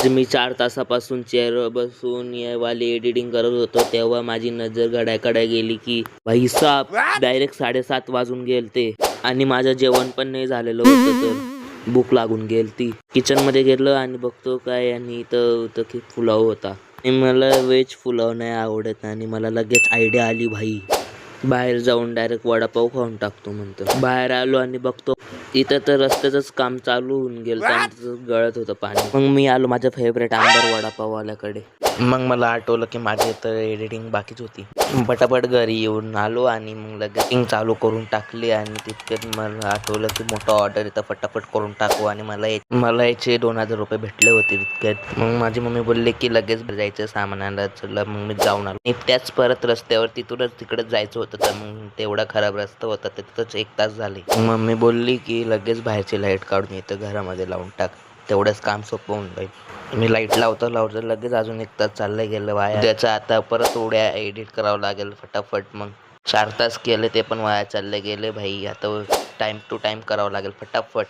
मी 4 तासापासून चेअरवर बसून वाली एडिटिंग करत होतो तेव्हा माझी नजर घड्याकडे गेली की भाई साहब डायरेक्ट 7:30 वाजून गेलते आणि माझं जेवण पण नाही झालेलं होतं तर भूक लागून गेलती. किचन मध्ये गेलो आणि बघतो काय आणि इथं की पुलाव होता आणि मला व्हेज पुलाव नाही आवडत आणि मला लगेच आयडिया आली भाई बाहेर जाऊन डायरेक्ट वडापाव खाऊन टाकतो म्हणतो. बाहेर आलो आणि बघतो इथं तर रस्त्याचंच काम चालू होऊन गेलं आणि तिथं गळत होतं पाणी. मग मी आलो माझ्या फेवरेट आंबर वडापाववाल्याकडे. मग मला आठवलं की माझी तर एडिटिंग बाकीच होती. पटापट घरी येऊन आलो आणि मग लगेच चालू करून टाकली आणि तितक्यात मला आठवलं की मोठा ऑर्डर इथं फटाफट करून टाकू आणि मला याचे 2,000 रुपये भेटले होते तितक्यात. मग माझी मम्मी बोलली की लगेच जायचं सामानाला. चला मग मी जाऊन आलो. आणि त्याच परत रस्त्यावर तिथूनच तिकडेच जायचं होतं तर मग तेवढा खराब रस्ता होता तिथंच 1 तास झाले. मम्मी बोलली की लगेच बाहेरची लाईट काढून येतं घरामध्ये लावून टाक तेवढंच काम सोपं होऊन जाईल. मी लाईट लावता लगेच अजून 1 तास चाललं गेलं वाया. त्याचं आता परत उड्या एडिट करावं लागेल फटाफट. मग 4 तास केले ते पण वाया चालले गेले भाई. आता टाइम टू टाइम करावं लागेल फटाफट.